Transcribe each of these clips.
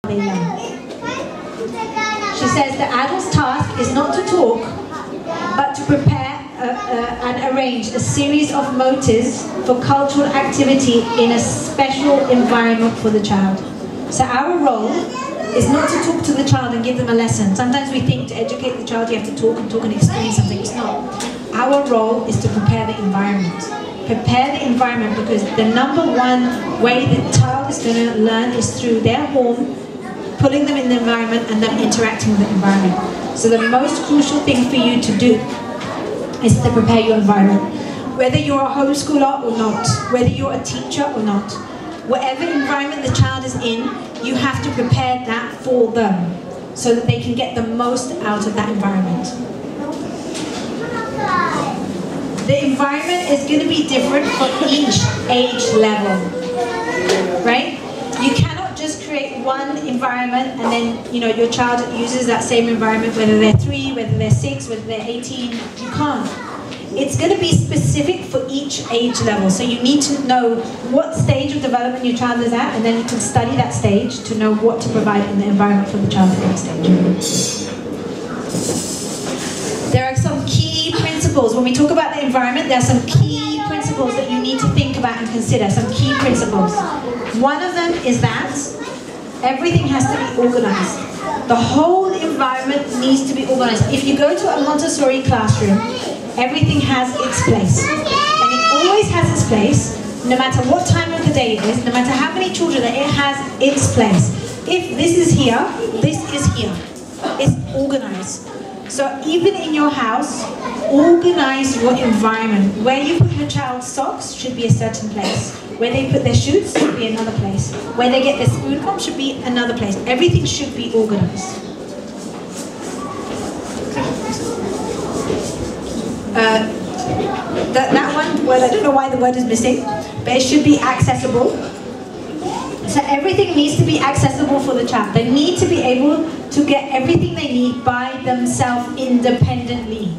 they learn. She says the adult's task is not to talk, but to prepare and arrange a series of motives for cultural activity in a special environment for the child. So our role is not to talk to the child and give them a lesson. Sometimes we think to educate the child you have to talk and explain something. It's not. Our role is to prepare the environment. Prepare the environment, because the number one way the child is going to learn is through their home, putting them in the environment and them interacting with the environment. So the most crucial thing for you to do is to prepare your environment. Whether you're a homeschooler or not, whether you're a teacher or not, whatever environment the child is in, you have to prepare that for them so that they can get the most out of that environment. The environment is going to be different for each age level, right? You cannot just create one environment and then, you know, your child uses that same environment whether they're 3, whether they're 6, whether they're 18. You can't. It's going to be specific for each age level. So you need to know what stage of development your child is at, and then you can study that stage to know what to provide in the environment for the child at that stage. There are some key principles. When we talk about the environment, there are some key principles that you need to think about and consider. Some key principles. One of them is that everything has to be organized. The whole environment needs to be organized. If you go to a Montessori classroom, everything has its place. And it always has its place, no matter what time of the day it is, no matter how many children, it has its place. If this is here, this is here. It's organized. So even in your house, organize your environment. Where you put your child's socks should be a certain place. Where they put their shoes should be another place. Where they get their spoon from should be another place. Everything should be organized. That one word, I don't know why the word is missing, but it should be accessible. So everything needs to be accessible for the child. They need to be able to get everything they need by themselves independently.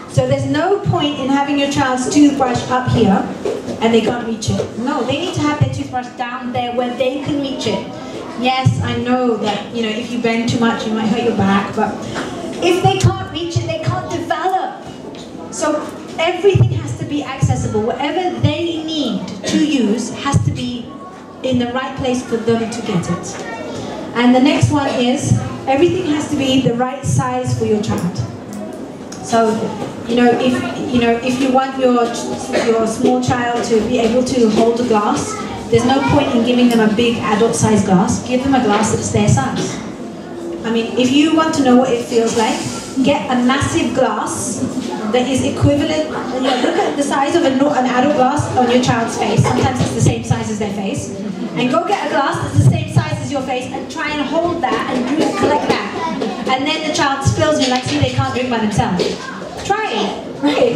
So there's no point in having your child's toothbrush up here and they can't reach it. No, they need to have their toothbrush down there where they can reach it. Yes, I know that, you know, if you bend too much you might hurt your back, but if they can't reach it, they can't develop. So everything has to be accessible. Whatever they need to use has to be in the right place for them to get it. And the next one is, everything has to be the right size for your child. So, if you want your small child to be able to hold a glass, there's no point in giving them a big adult-sized glass. Give them a glass that's their size. I mean, if you want to know what it feels like, get a massive glass that is equivalent. Look at the size of an adult glass on your child's face. Sometimes it's the same size as their face. And go get a glass that's the same size as your face and try and hold that and do it like that. And then the child spills and you're like, see, they can't drink by themselves. Try it, right?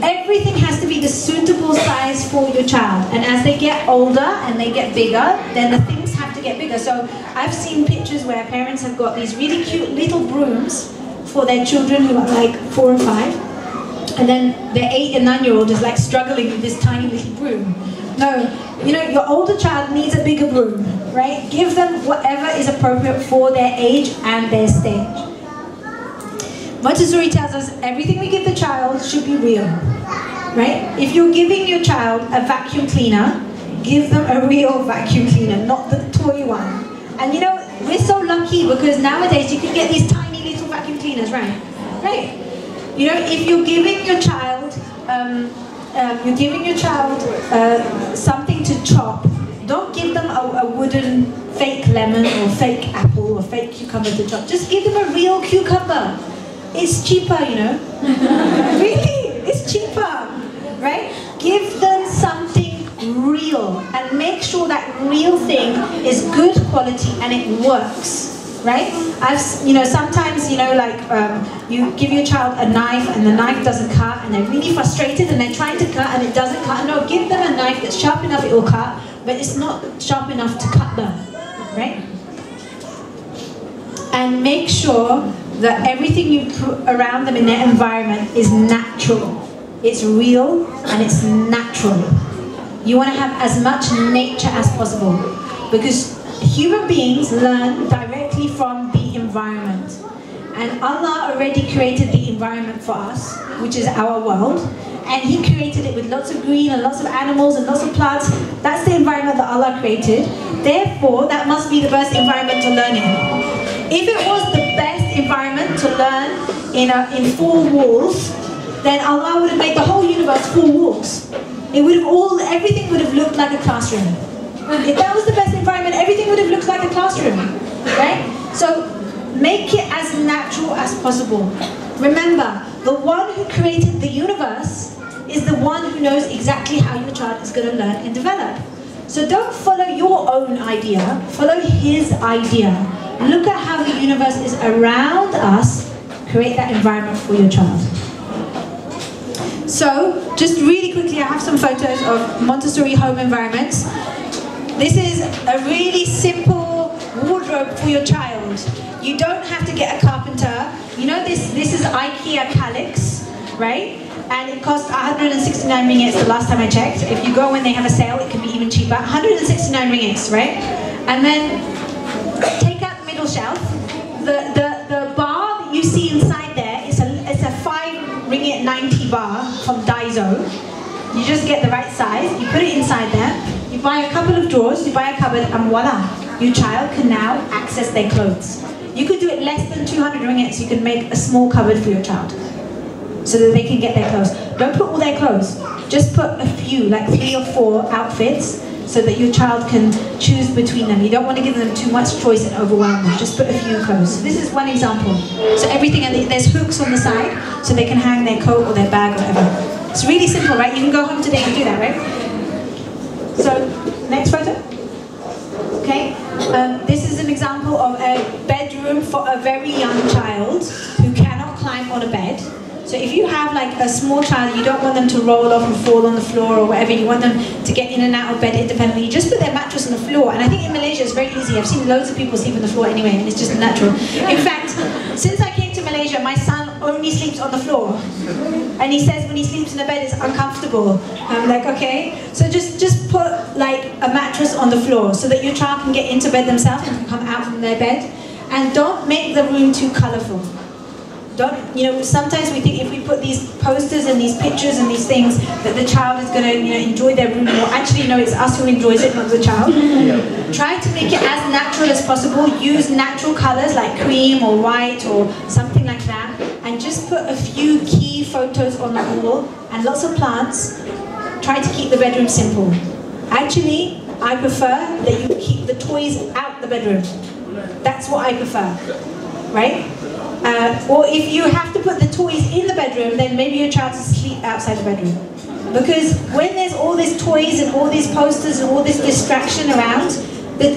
Everything has to be the suitable size for your child. And as they get older and they get bigger, then the things have to get bigger. So I've seen pictures where parents have got these really cute little brooms for their children who are like 4 or 5. And then their 8 and 9-year-old is like struggling with this tiny little broom. No, your older child needs a bigger broom, right? Give them whatever is appropriate for their age and their stage. Montessori tells us everything we give the child should be real, right? If you're giving your child a vacuum cleaner, give them a real vacuum cleaner, not the toy one. And we're so lucky because nowadays you can get these tiny little vacuum cleaners, right? Right? If you're giving your child something to chop, don't give them a wooden fake lemon or fake apple or fake cucumber to chop. Just give them a real cucumber. It's cheaper, Really, it's cheaper, right? Give them something real and make sure that real thing is good quality and it works, right? Sometimes, you give your child a knife and the knife doesn't cut and they're really frustrated and they're trying to cut and it doesn't cut. No, give them a knife that's sharp enough it will cut, but it's not sharp enough to cut them, right? And make sure that everything you put around them in their environment is natural. It's real and it's natural. You want to have as much nature as possible because human beings learn directly from the environment. And Allah already created the environment for us, which is our world. And He created it with lots of green and lots of animals and lots of plants. That's the environment that Allah created. Therefore, that must be the best environment to learn in. If it was the best environment to learn in 4 walls, then Allah would have made the whole universe 4 walls. Everything would have looked like a classroom. If that was the best environment, everything would have looked like a classroom, right? So make it as natural as possible. Remember, the one who created the universe is the one who knows exactly how your child is going to learn and develop. So don't follow your own idea, follow His idea. Look at how the universe is around us, create that environment for your child. So, just really quickly, I have some photos of Montessori home environments. This is a really simple wardrobe for your child. You don't have to get a carpenter. You know this is IKEA Calyx, right? And it cost 169 ringgits the last time I checked. If you go when they have a sale, it can be even cheaper. 169 ringgits, right? And then take out the middle shelf. The bar that you see inside there is a 5 ringgit 90 bar from Daiso. You just get the right size, you put it inside there, you buy a couple of drawers, you buy a cupboard, and voila, your child can now access their clothes. You could do it less than 200 ringgit, so you can make a small cupboard for your child, so that they can get their clothes. Don't put all their clothes, just put a few, like 3 or 4 outfits, so that your child can choose between them. You don't want to give them too much choice and overwhelm them, just put a few clothes. So this is one example. So everything, and there's hooks on the side, so they can hang their coat or their bag or whatever. It's really simple, right? You can go home today and do that, right? So, next photo. Okay, this is an example of a bedroom for a very young child who cannot climb on a bed. So if you have like a small child, you don't want them to roll off and fall on the floor or whatever, you want them to get in and out of bed independently, you just put their mattress on the floor. And I think in Malaysia it's very easy. I've seen loads of people sleep on the floor anyway, and it's just natural. In fact, since I came to Malaysia, my son only sleeps on the floor. And he says when he sleeps in the bed it's uncomfortable. I'm like, okay. So just put like a mattress on the floor so that your child can get into bed themselves and can come out from their bed. And don't make the room too colourful. Sometimes we think if we put these posters and these pictures and these things that the child is going to enjoy their room more. Actually, no, it's us who enjoys it, not the child. Try to make it as natural as possible. Use natural colours like cream or white or something like that. And just put a few key photos on the wall and lots of plants. Try to keep the bedroom simple. Actually, I prefer that you keep the toys out the bedroom. That's what I prefer, right? Or if you have to put the toys in the bedroom, then maybe your child will sleep outside the bedroom. Because when there's all these toys and all these posters and all this distraction around,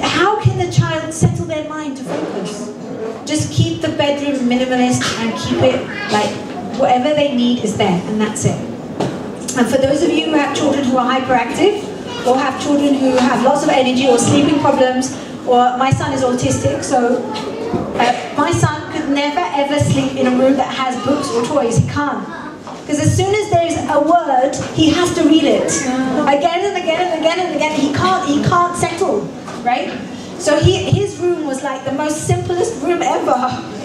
how can the child settle their mind to focus? Just keep the bedroom minimalist and keep it like whatever they need is there, and that's it. And for those of you who have children who are hyperactive, or have children who have lots of energy or sleeping problems, or my son is autistic, so my son could never ever sleep in a room that has books or toys. He can't. Because as soon as there's a word, he has to read it. Again and again and again and again. He can't settle, right? So his room was like the most simplest room ever.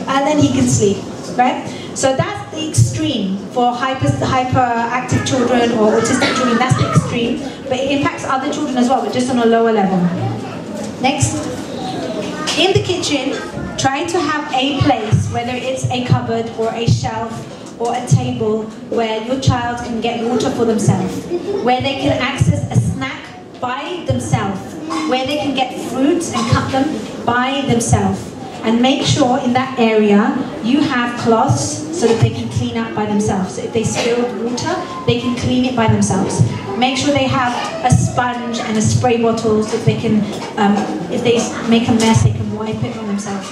And then he can sleep, right? So that's the extreme for hyperactive children or autistic children. That's the extreme. But it impacts other children as well, but just on a lower level. Next. In the kitchen, try to have a place, whether it's a cupboard or a shelf or a table, where your child can get water for themselves, where they can access a snack by themselves, where they can get fruits and cut them by themselves. And make sure in that area you have cloths so that they can clean up by themselves. So if they spilled water, they can clean it by themselves. Make sure they have a sponge and a spray bottle so that they can, if they make a mess, they can wipe it on themselves.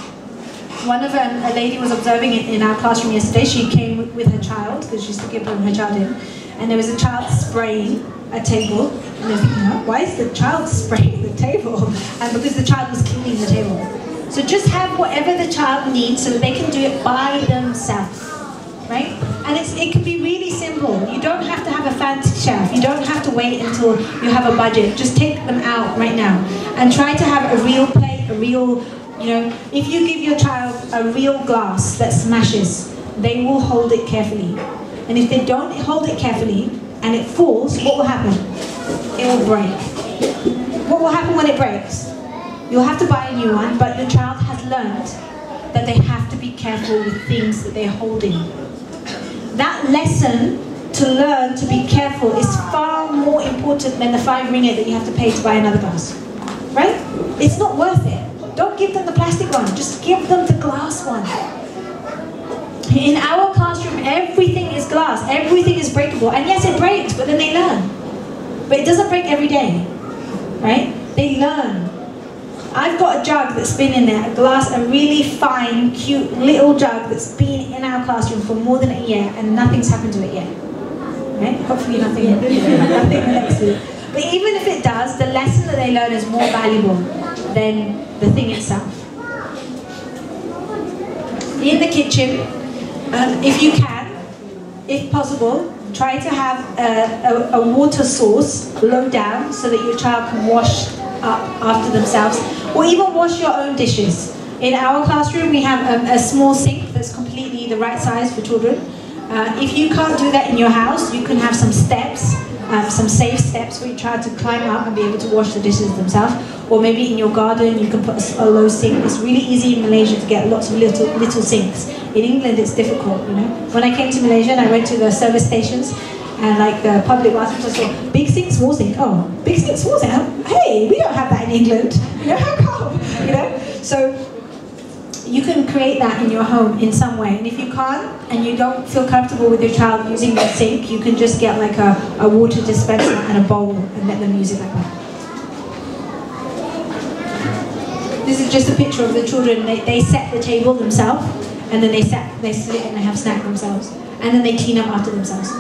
One of a lady was observing it in our classroom yesterday. She came with her child, because she's thinking of putting her child in, and there was a child spraying a table. And they're thinking, why is the child spraying the table? And because the child was cleaning the table. So just have whatever the child needs so that they can do it by themselves, right? And it can be really simple. You don't have to have a fancy shelf. You don't have to wait until you have a budget. Just take them out right now and try to have a real play a real, if you give your child a real glass that smashes, they will hold it carefully. And if they don't hold it carefully and it falls, what will happen? It will break. What will happen when it breaks? You'll have to buy a new one, but your child has learned that they have to be careful with things that they're holding. That lesson to learn to be careful is far more important than the 5 ringgit that you have to pay to buy another glass. Right? It's not worth it. Don't give them the plastic one, just give them the glass one. In our classroom, everything is glass, everything is breakable. And yes, it breaks, but then they learn. But it doesn't break every day, right? They learn. I've got a jug that's been in there, a glass, a really fine, cute little jug that's been in our classroom for more than a year, and nothing's happened to it yet. Right? Hopefully nothing next week. But even if it does, the lesson that they learn is more valuable than the thing itself. In the kitchen, if you can, if possible, try to have a water source low down so that your child can wash up after themselves, or even wash your own dishes. In our classroom, we have a small sink that's completely the right size for children. If you can't do that in your house, you can have some steps, some safe steps where you try to climb up and be able to wash the dishes themselves. Or maybe in your garden, you can put a low sink. It's really easy in Malaysia to get lots of little sinks. In England, it's difficult, When I came to Malaysia and I went to the service stations, and like the public bathrooms, I saw big sink, small sink. Oh, big sink, small sink. Hey, we don't have that in England. How come? So you can create that in your home in some way. And if you can't, and you don't feel comfortable with your child using the sink, you can just get like a water dispenser and a bowl and let them use it like that. This is just a picture of the children. They set the table themselves, and then they sit and they have snack themselves, and then they clean up after themselves.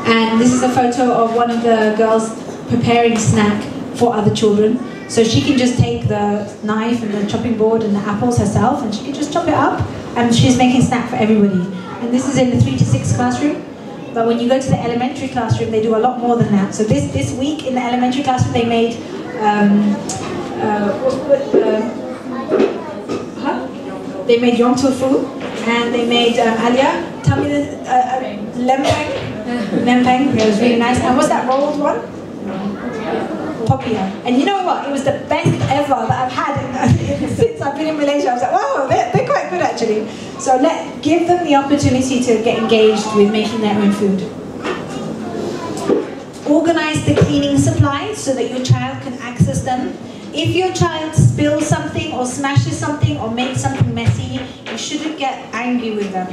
And this is a photo of one of the girls preparing snack for other children. So she can just take the knife and the chopping board and the apples herself, and she can just chop it up, and she's making snack for everybody. And this is in the 3 to 6 classroom. But when you go to the elementary classroom, they do a lot more than that. So this week in the elementary classroom, they made they made yong tofu, and they made Alia, tell me the lempeng. Lempeng, it was really nice. And what's that rolled one? Poppia. And you know what? It was the best ever that I've had since I've been in Malaysia. I was like, wow, they're quite good actually. So give them the opportunity to get engaged with making their own food. Organize the cleaning supplies so that your child can access them. If your child spills something or smashes something or makes something messy, you shouldn't get angry with them.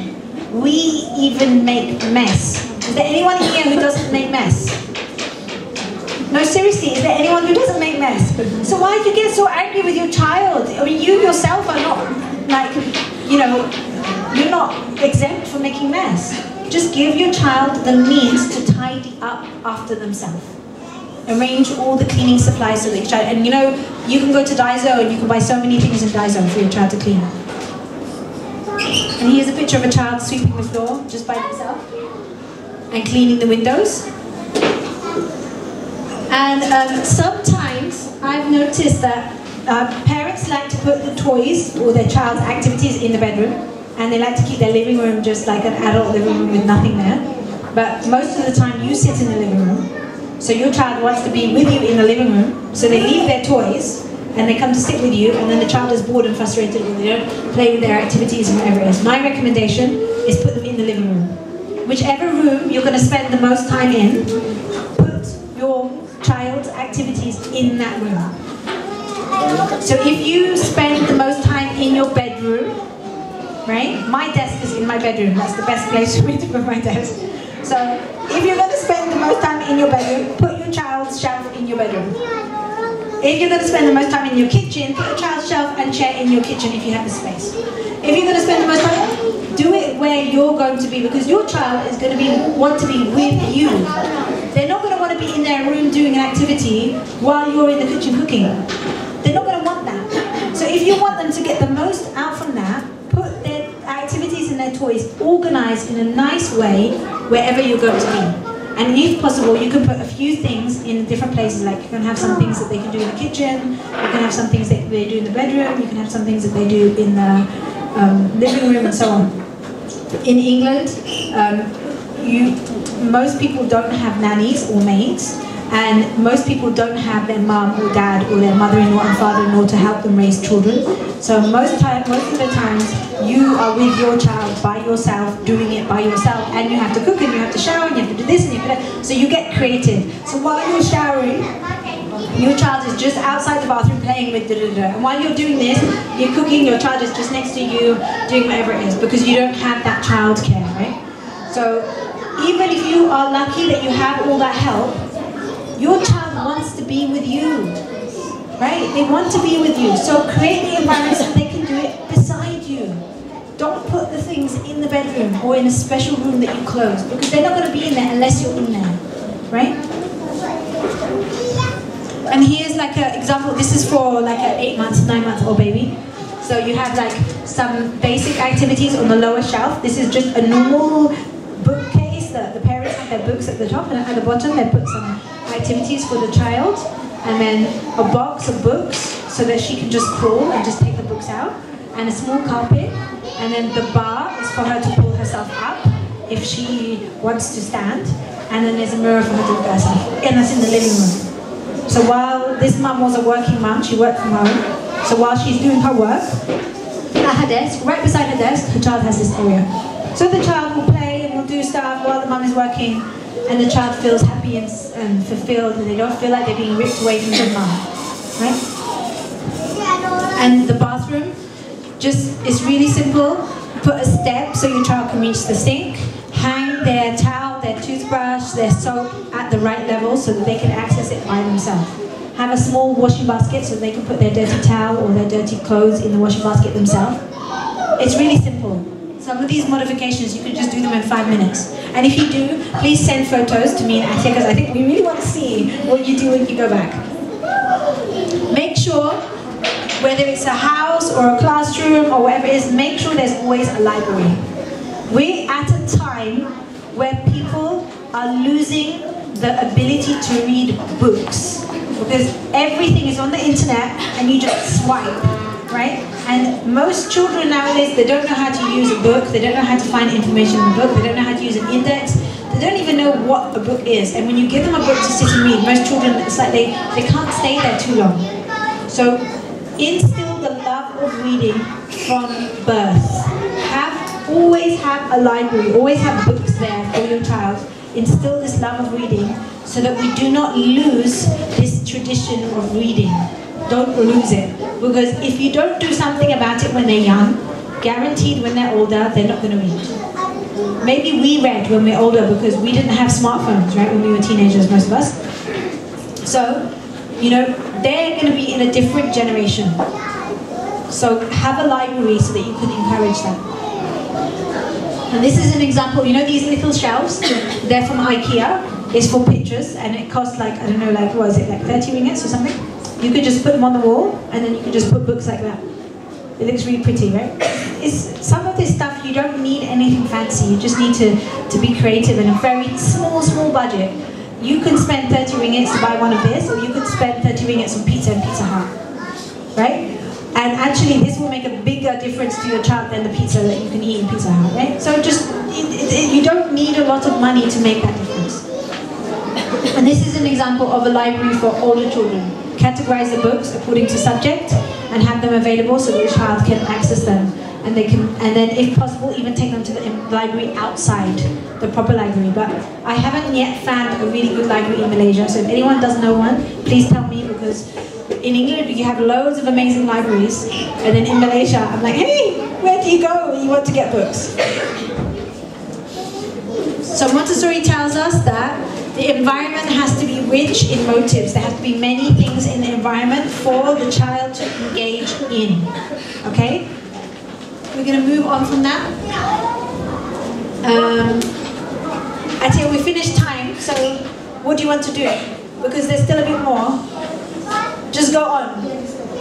We even make mess. Is there anyone here who doesn't make mess? No, seriously, is there anyone who doesn't make mess? So why do you get so angry with your child? I mean, you yourself are not, you're not exempt from making mess. Just give your child the means to tidy up after themselves. Arrange all the cleaning supplies so that your child, and you can go to Daiso and you can buy so many things in Daiso for your child to clean. And here's a picture of a child sweeping the floor just by themselves and cleaning the windows. And sometimes I've noticed that parents like to put the toys or their child's activities in the bedroom, and they like to keep their living room just like an adult living room with nothing there. But most of the time you sit in the living room, so your child wants to be with you in the living room, so they leave their toys and they come to sit with you, and then the child is bored and frustrated or they don't play with their activities and whatever it is. My recommendation is put them in the living room. Whichever room you're going to spend the most time in, put your child's activities in that room. So if you spend the most time in your bedroom, right? My desk is in my bedroom. That's the best place for me to put my desk. So if you're going to spend the most time in your bedroom, put your child's shelf in your bedroom. If you're going to spend the most time in your kitchen, put your child's shelf and chair in your kitchen if you have the space. If you're going to spend the most time, do it where you're going to be, because your child is going to want to be with you. They're not going to want to be in their room doing an activity while you're in the kitchen cooking. They're not going to want that. So if you want them to get the most out from that, put their activities and their toys organized in a nice way wherever you're going to be. And if possible, you can put a few things in different places. Like you can have some things that they can do in the kitchen, you can have some things that they do in the bedroom, you can have some things that they do in the living room and so on. In England, most people don't have nannies or maids, and most people don't have their mum or dad or their mother-in-law and father-in-law to help them raise children. So most of the times, you are with your child by yourself, doing it by yourself, and you have to cook and you have to shower and you have to do this and you have to do that. So you get creative. So while you're showering, your child is just outside the bathroom playing with da-da-da. And while you're doing this, you're cooking, your child is just next to you doing whatever it is, because you don't have that childcare, right? So even if you are lucky that you have all that help, your child wants to be with you, right? They want to be with you. So create the environment so they can do it beside you. Don't put the things in the bedroom or in a special room that you close, because they're not going to be in there unless you're in there, right? And here's like an example. This is for like an 8-month, 9-month-old baby. So you have like some basic activities on the lower shelf. This is just a normal bookcase. The parents have their books at the top, and at the bottom they put some activities for the child, and then a box of books so that she can just crawl and just take the books out, and a small carpet, and then the bar is for her to pull herself up if she wants to stand, and then there's a mirror for her to look at herself, and that's in the living room. So while this mum was a working mum, she worked from home, so while she's doing her work, at her desk, right beside her desk, her child has this area. So the child will play and will do stuff while the mum is working, and the child feels happy and fulfilled, and they don't feel like they're being ripped away from their mum, right? And the bathroom is really simple. Put a step so your child can reach the sink. Hang their towel, their toothbrush, their soap at the right level so that they can access it by themselves. Have a small washing basket so they can put their dirty towel or their dirty clothes in the washing basket themselves. It's really simple. Some of these modifications, you can just do them in 5 minutes. And if you do, please send photos to me and Atia, because I think we really want to see what you do when you go back. Make sure, whether it's a house or a classroom or whatever it is, make sure there's always a library. We're at a time where people are losing the ability to read books, because everything is on the internet and you just swipe, right? And most children nowadays, they don't know how to use a book, they don't know how to find information in a book, they don't know how to use an index, they don't even know what a book is. And when you give them a book to sit and read, most children, it's like they can't stay there too long. So instill the love of reading from birth. Always have a library, always have books there for your child. Instill this love of reading so that we do not lose this tradition of reading. Don't lose it. Because if you don't do something about it when they're young, guaranteed when they're older, they're not going to read. Maybe we read when we're older because we didn't have smartphones, right, when we were teenagers, most of us. So, you know, they're going to be in a different generation. So have a library so that you can encourage them. And this is an example, you know these little shelves? They're from IKEA. It's for pictures, and it costs like, I don't know, like, what is it, like 30 ringgits or something? You could just put them on the wall, and then you could just put books like that. It looks really pretty, right? Some of this stuff, you don't need anything fancy. You just need to be creative in a very small budget. You can spend 30 ringgits to buy one of this, or you could spend 30 ringgits on pizza and Pizza Hut, right? And actually, this will make a bigger difference to your child than the pizza that you can eat in Pizza Hut, right? So just, you don't need a lot of money to make that difference. And this is an example of a library for older children. Categorize the books according to subject and have them available so that the child can access them. And then, if possible, even take them to the library outside the proper library. But I haven't yet found a really good library in Malaysia, so if anyone does know one, please tell me, because in England you have loads of amazing libraries, and then in Malaysia I'm like, hey, where do you go when you want to get books? So Montessori tells us that the environment has to be rich in motives. There have to be many things in the environment for the child to engage in. Okay? We're going to move on from that. Atia, we finished time, so what do you want to do? Because there's still a bit more. Just go on.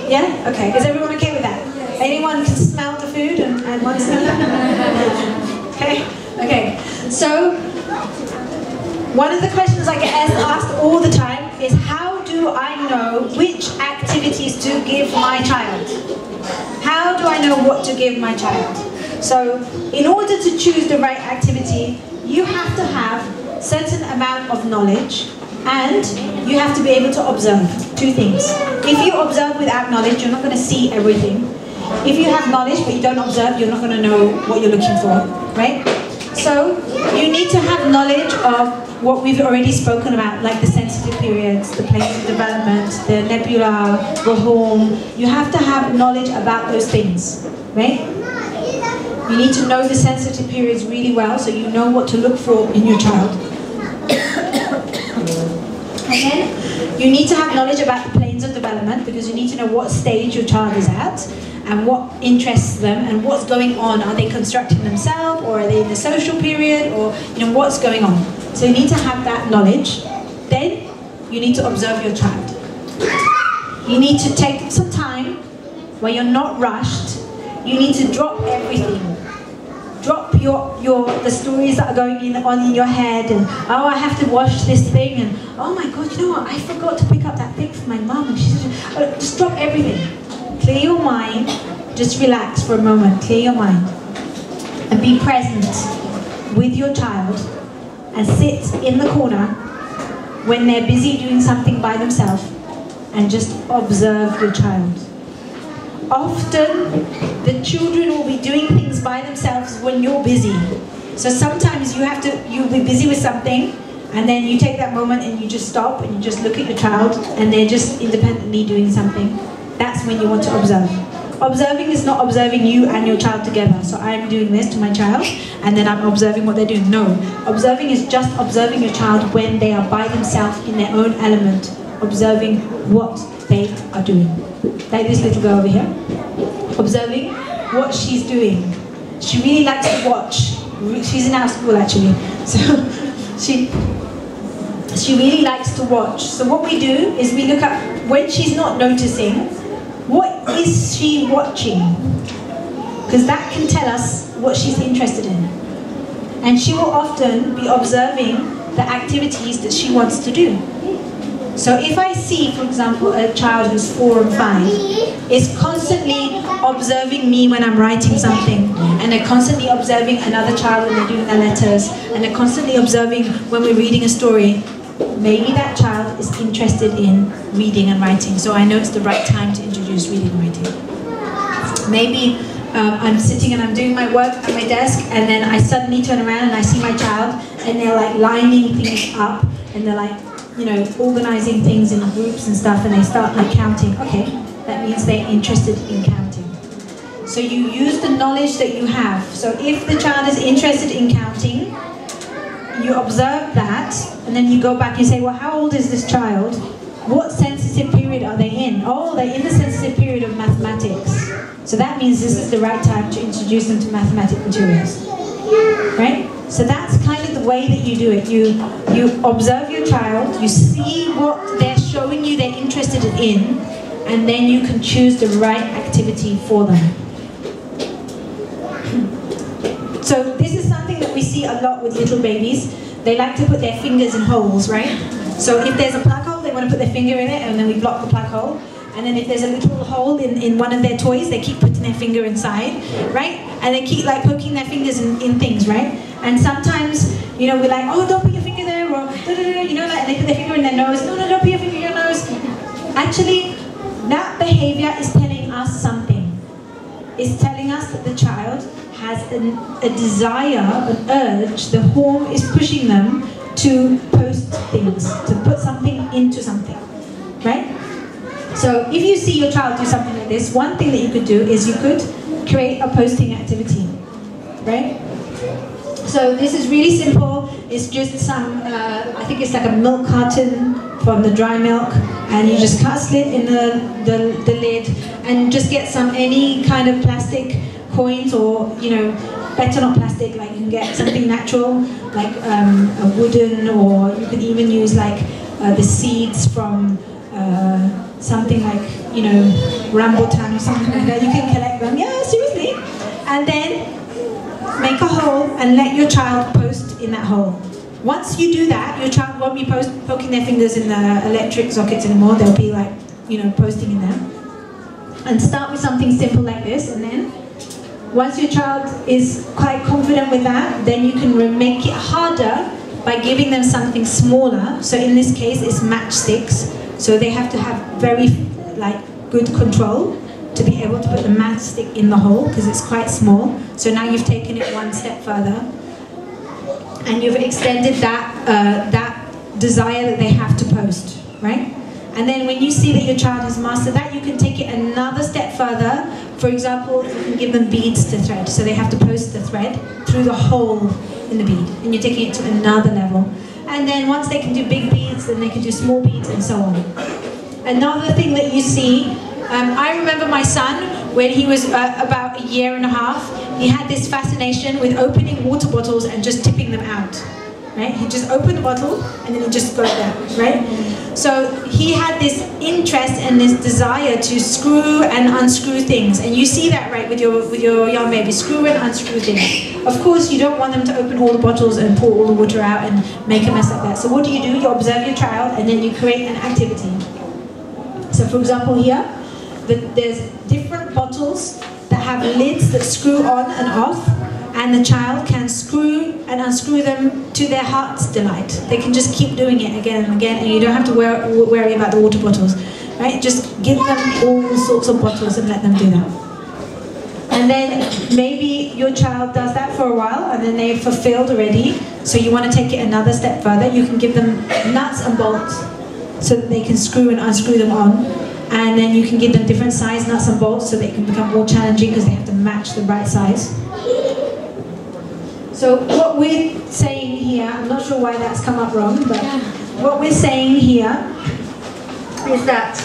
Yeah? Okay. Is everyone okay with that? Anyone can smell the food and want to smell it? Okay? Okay. So, One of the questions I get asked all the time is, how do I know which activities to give my child? How do I know what to give my child? So in order to choose the right activity, you have to have a certain amount of knowledge, and you have to be able to observe. Two things. If you observe without knowledge, you're not going to see everything. If you have knowledge but you don't observe, you're not going to know what you're looking for, right? So you need to have knowledge of what we've already spoken about, like the sensitive periods, the planes of development, the nebula, the horn. You have to have knowledge about those things, right? You need to know the sensitive periods really well, so you know what to look for in your child. And then you need to have knowledge about the planes of development, because you need to know what stage your child is at and what interests them and what's going on. Are they constructing themselves, or are they in the social period, or what's going on? So you need to have that knowledge. Then you need to observe your child. You need to take some time where you're not rushed. You need to drop everything. Drop the stories that are going on in your head, and oh, I have to wash this thing, and oh my God, you know what? I forgot to pick up that thing for my mum. Just drop everything. Clear your mind. Just relax for a moment. Clear your mind, and be present with your child, and sit in the corner when they're busy doing something by themselves, and just observe your child. Often, the children will be doing things by themselves when you're busy. So sometimes you'll be busy with something, and then you take that moment and you just stop and you just look at your child, and they're just independently doing something. That's when you want to observe. Observing is not observing you and your child together. So I'm doing this to my child, and then I'm observing what they're doing. No. Observing is just observing your child when they are by themselves in their own element, observing what they are doing. Like this little girl over here, observing what she's doing. She really likes to watch. She's in our school actually, so she really likes to watch. So what we do is we look at, when she's not noticing, what is she watching? Because that can tell us what she's interested in. And she will often be observing the activities that she wants to do. So if I see, for example, a child who's 4 and 5 is constantly observing me when I'm writing something, and they're constantly observing another child when they're doing their letters, and they're constantly observing when we're reading a story, maybe that child is interested in reading and writing. So I know it's the right time to introduce reading and writing. Maybe I'm sitting and I'm doing my work at my desk, and then I suddenly turn around and I see my child, and they're like lining things up, and they're like, organizing things in groups and stuff, and they start like counting. Okay, that means they're interested in counting. So you use the knowledge that you have. So if the child is interested in counting, you observe that, and then you go back and say, well, how old is this child? What sensitive period are they in? Oh, they're in the sensitive period of mathematics. So that means this is the right time to introduce them to mathematic materials. Right? So that's kind of the way that you do it. You observe your child, you see what they're showing you they're interested in, and then you can choose the right activity for them. So this is something that we see a lot with little babies. They like to put their fingers in holes, right? So if there's a plug hole, they want to put their finger in it, and then we block the plug hole. And then if there's a little hole in one of their toys, they keep putting their finger inside, right? And they keep like poking their fingers in things, right? And sometimes, we're like, oh, don't put your finger there, or like, and they put their finger in their nose. No, don't put your finger in your nose. Actually, that behavior is telling us something. It's telling us that the child has a desire, an urge, the horn is pushing them to post things, to put something into something, right? So if you see your child do something like this, one thing that you could do is you could create a posting activity, right? So this is really simple. It's just some, I think it's like a milk carton from the dry milk, and you just cut a slit in the lid, and just get any kind of plastic coins, or better not plastic, like you can get something natural, like a wooden, or you can even use like the seeds from something like rambutan or something like that. You can collect them, yeah, seriously, and then make a hole and let your child post in that hole. Once you do that, your child won't be poking their fingers in the electric sockets anymore. They'll be like, posting in there. And start with something simple like this, and then once your child is quite confident with that, then you can make it harder by giving them something smaller. So in this case, it's matchsticks. So they have to have very good control to be able to put the matchstick in the hole, because it's quite small. So now you've taken it one step further, and you've extended that desire that they have to post, right? And then when you see that your child has mastered that, you can take it another step further. For example, you can give them beads to thread. So they have to post the thread through the hole in the bead. And you're taking it to another level. And then once they can do big beads, then they can do small beads and so on. Another thing that you see, I remember my son, when he was about 1.5 years, he had this fascination with opening water bottles and just tipping them out. Right? He just opened the bottle and then he just goes there, right? So he had this interest and this desire to screw and unscrew things, and you see that, right, with your young baby, screw and unscrew things. Of course, you don't want them to open all the bottles and pour all the water out and make a mess like that. So what do? You observe your child and then you create an activity. So for example here, there's different bottles that have lids that screw on and off, and the child can screw and unscrew them to their heart's delight. They can just keep doing it again and again, and you don't have to worry about the water bottles, right? Just give them all sorts of bottles and let them do that. And then maybe your child does that for a while, and then they've fulfilled already, so you want to take it another step further. You can give them nuts and bolts so that they can screw and unscrew them on, and then you can give them different size nuts and bolts so they can become more challenging because they have to match the right size. So what we're saying here, I'm not sure why that's come up wrong, but what we're saying here is that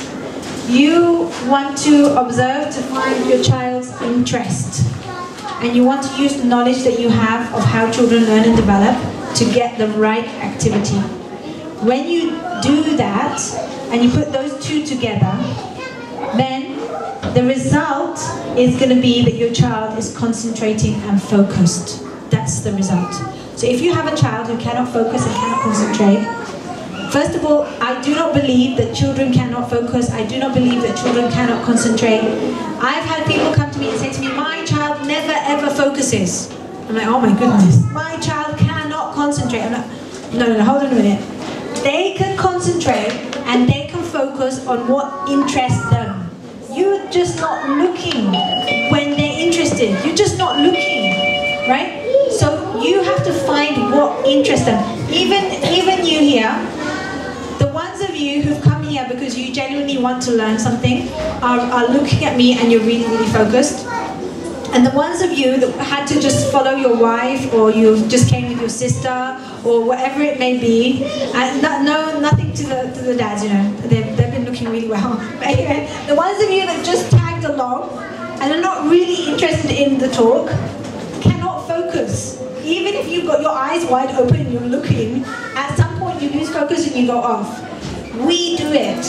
you want to observe to find your child's interest, and you want to use the knowledge that you have of how children learn and develop to get the right activity. When you do that and you put those two together, then the result is going to be that your child is concentrating and focused. That's the result. So if you have a child who cannot focus and cannot concentrate, first of all, I do not believe that children cannot focus. I do not believe that children cannot concentrate. I've had people come to me and say to me, my child never ever focuses. I'm like, oh my goodness, my child cannot concentrate. I'm like, no, hold on a minute. They can concentrate and they can focus on what interests them. You're just not looking when they're interested. You're just not looking, right? So you have to find what interests them. Even you here, the ones of you who've come here because you genuinely want to learn something are looking at me and you're really, really focused. And the ones of you that had to just follow your wife, or you just came with your sister, or whatever it may be, and nothing to the dads, they've been looking really well. But anyway, the ones of you that just tagged along and are not really interested in the talk cannot focus. Even if you've got your eyes wide open and you're looking, at some point you lose focus and you go off. We do it,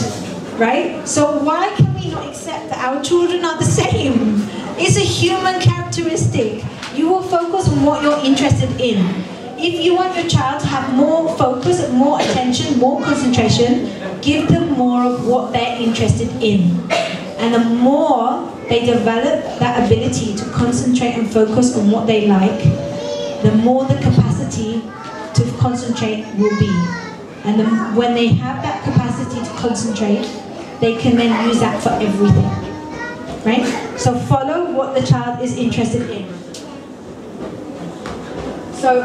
right? So why can we not accept that our children are the same? It's a human characteristic. You will focus on what you're interested in. If you want your child to have more focus, more attention, more concentration, give them more of what they're interested in. And the more they develop that ability to concentrate and focus on what they like, the more the capacity to concentrate will be. And when they have that capacity to concentrate, they can then use that for everything. Right? So follow what the child is interested in. So,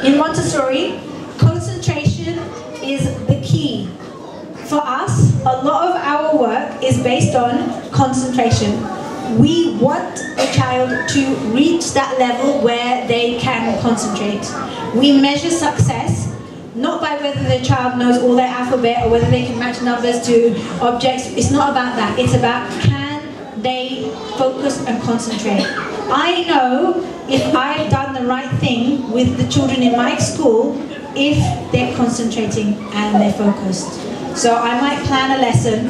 in Montessori, concentration is the key. For us, a lot of our work is based on concentration. We want a child to reach that level where they can concentrate. We measure success not by whether the child knows all their alphabet or whether they can match numbers to objects. It's not about that. It's about, can they focus and concentrate? I know if I've done the right thing with the children in my school if they're concentrating and they're focused. So I might plan a lesson,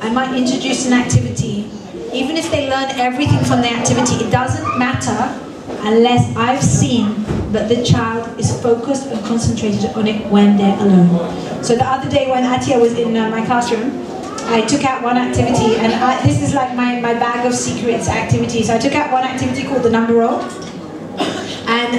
I might introduce an activity. Even if they learn everything from the activity, it doesn't matter unless I've seen but the child is focused and concentrated on it when they're alone. So the other day when Atia was in my classroom, I took out one activity, and this is like my bag of secrets activity. So I took out one activity called the number roll. And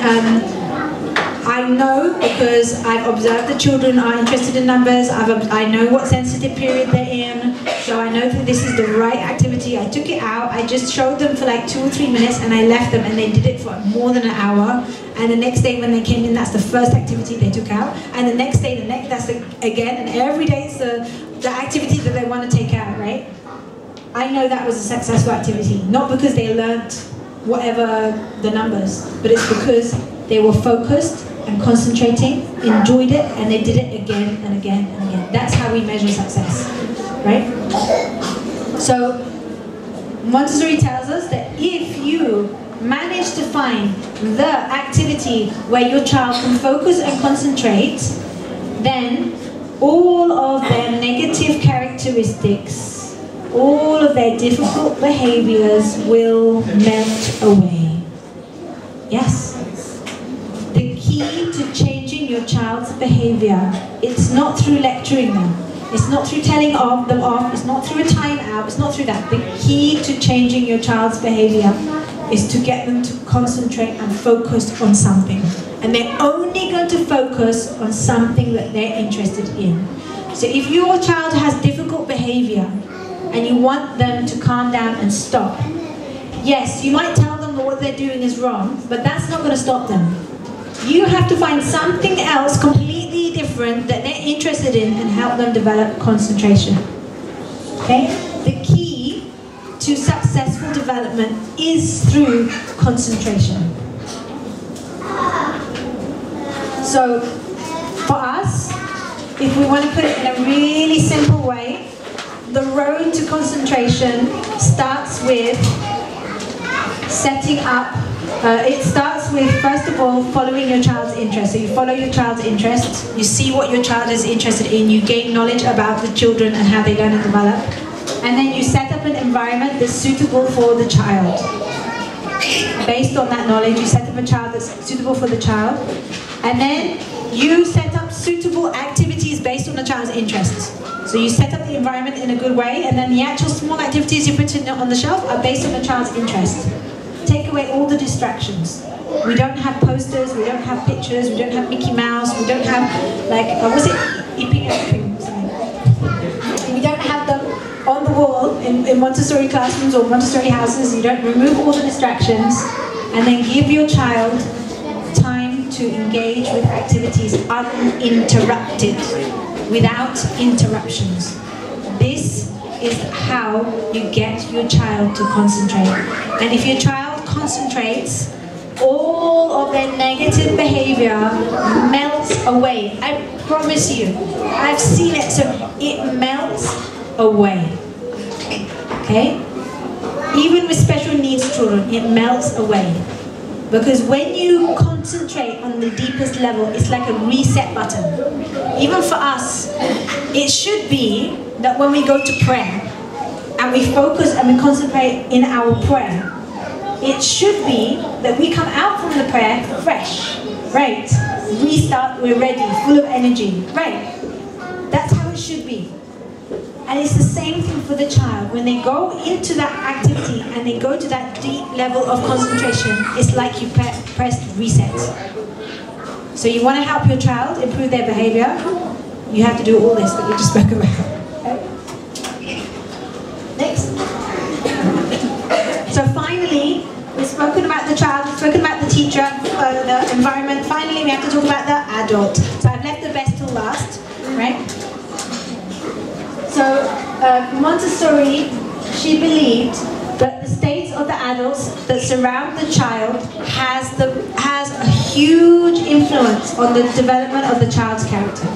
I know, because I've observed the children are interested in numbers, I know what sensitive period they're in, so I know that this is the right activity. I took it out, I just showed them for like 2 or 3 minutes, and I left them, and they did it for more than an hour. And the next day when they came in, that's the first activity they took out. And the next day, that's again, and every day it's the activity that they want to take out, right? I know that was a successful activity, not because they learnt whatever the numbers, but it's because they were focused and concentrating, enjoyed it, and they did it again and again and again. That's how we measure success, right? So Montessori tells us that if you manage to find the activity where your child can focus and concentrate, then all of their negative characteristics, all of their difficult behaviors will melt away. Yes. The key to changing your child's behavior, it's not through lecturing them, it's not through telling them off, it's not through a time out, it's not through that. The key to changing your child's behavior is to get them to concentrate and focus on something. And they're only going to focus on something that they're interested in. So if your child has difficult behavior and you want them to calm down and stop, yes, you might tell them that what they're doing is wrong, but that's not going to stop them. You have to find something else completely different that they're interested in and help them develop concentration. Okay? The key to successful development is through concentration. So, for us, if we want to put it in a really simple way, the road to concentration starts with setting up, it starts with, first of all, following your child's interest. So you follow your child's interests, you see what your child is interested in, you gain knowledge about the children and how they learn and develop, and then you set up an environment that's suitable for the child. Based on that knowledge, you set up a child that's suitable for the child, and then you set up suitable activities based on the child's interests. So you set up the environment in a good way, and then the actual small activities you put on the shelf are based on the child's interest. Take away all the distractions. We don't have posters, we don't have pictures, we don't have Mickey Mouse, we don't have, like, was it Ipping and Ipping? We don't have them on the wall in Montessori classrooms or Montessori houses. You don't remove all the distractions, and then give your child time to engage with activities uninterrupted, without interruptions. This is how you get your child to concentrate. And if your child concentrates, all of their negative behavior melts away. I promise you. I've seen it, so it melts away. Okay? Even with special needs children, it melts away. Because when you concentrate on the deepest level, it's like a reset button. Even for us, it should be that when we go to prayer, and we focus and we concentrate in our prayer, it should be that we come out from the prayer fresh, right? Restart, we're ready, full of energy, right? That's how it should be. And it's the same thing for the child. When they go into that activity and they go to that deep level of concentration, it's like you pressed reset. So you want to help your child improve their behavior, you have to do all this that we just spoke about. Okay? Next. So finally, we've spoken about the child, we've spoken about the teacher, the environment. Finally, we have to talk about the adult. So I've left the best till last, right? So Montessori, she believed that the state of the adults that surround the child has a huge influence on the development of the child's character.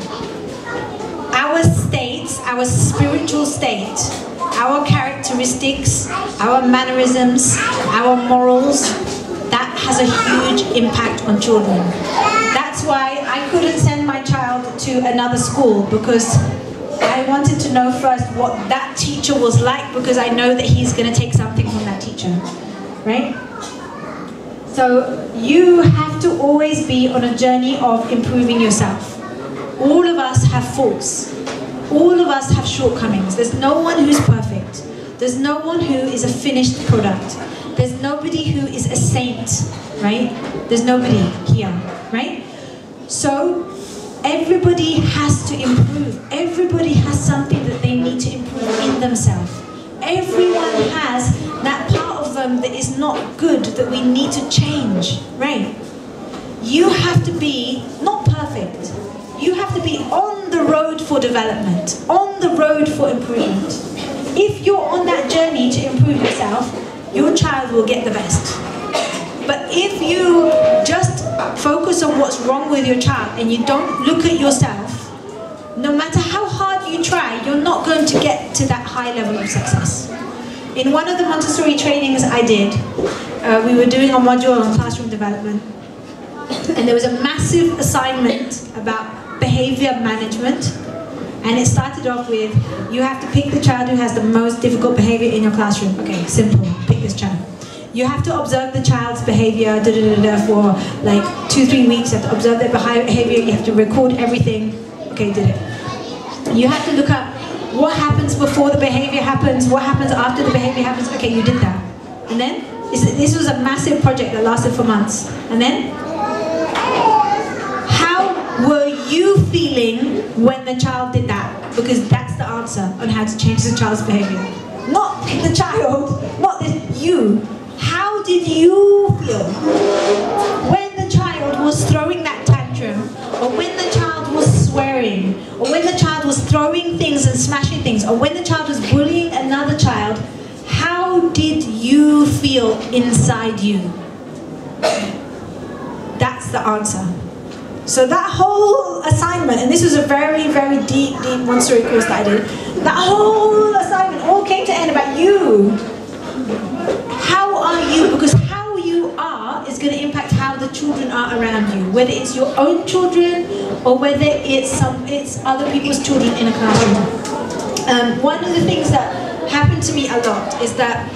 Our states, our spiritual state, our characteristics, our mannerisms, our morals, that has a huge impact on children. That's why I couldn't send my child to another school, because I wanted to know first what that teacher was like, because I know that he's going to take something from that teacher, right? So So you have to always be on a journey of improving yourself. All of us have faults. All of us have shortcomings. There's no one who's perfect. There's no one who is a finished product. There's nobody who is a saint, right? There's nobody here, right? So everybody has to improve. Everybody has something that they need to improve in themselves. Everyone has that part of them that is not good, that we need to change, right? You have to be not perfect. You have to be on the road for development, on the road for improvement. If you're on that journey to improve yourself, your child will get the best. But if you just focus on what's wrong with your child and you don't look at yourself, no matter how hard you try, you're not going to get to that high level of success. In one of the Montessori trainings I did, we were doing a module on classroom development, and there was a massive assignment about behavior management, and it started off with, you have to pick the child who has the most difficult behavior in your classroom. Okay, simple, pick this child. You have to observe the child's behavior for like 2-3 weeks. You have to observe their behavior, you have to record everything. Okay, did it. You have to look up what happens before the behavior happens, what happens after the behavior happens. Okay, you did that. And then, this was a massive project that lasted for months. And then, how were you feeling when the child did that? Because that's the answer on how to change the child's behavior. Not the child, not this, you. How did you feel when the child was throwing that tantrum, or when the child was swearing, or when the child was throwing things and smashing things, or when the child was bullying another child? How did you feel inside you? That's the answer. So that whole assignment, and this was a very, very deep Montessori course that I did, that whole assignment all came to end about you. How are you? Because how you are is going to impact how the children are around you. Whether it's your own children or whether it's other people's children in a classroom. One of the things that happened to me a lot is that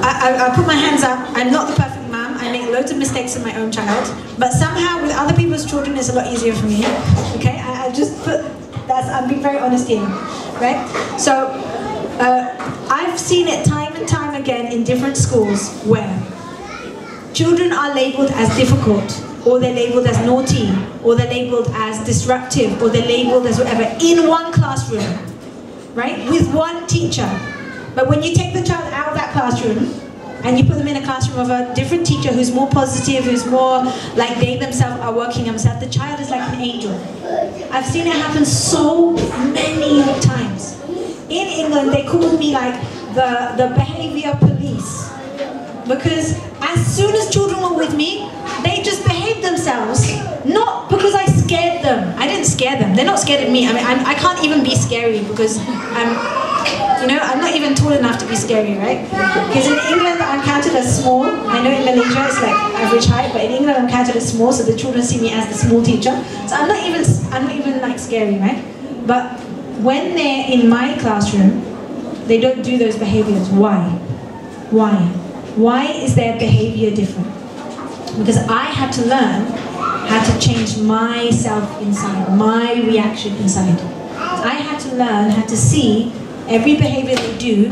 I put my hands up. I'm not the perfect mom. I make loads of mistakes with my own child. But somehow with other people's children it's a lot easier for me. Okay, I just put I'm being very honest here, right? So I've seen it time and time again in different schools where children are labeled as difficult, or they're labeled as naughty, or they're labeled as disruptive, or they're labeled as whatever in one classroom, right? With one teacher. But when you take the child out of that classroom and you put them in a classroom of a different teacher who's more positive, who's more like they themselves are working on themselves, the child is like an angel. I've seen it happen so many times. In England, they called me like the behavior police, because as soon as children were with me, they just behaved themselves. Not because I scared them. I didn't scare them. They're not scared of me. I mean, I can't even be scary because I'm not even tall enough to be scary, right? Because in England, I'm counted as small. I know in Malaysia it's like average height, but in England I'm counted as small, so the children see me as the small teacher. So I'm not even like scary, right? But when they're in my classroom, they don't do those behaviors. Why? Why? Why is their behavior different? Because I had to learn how to change myself inside, my reaction inside. I had to learn how to see every behavior they do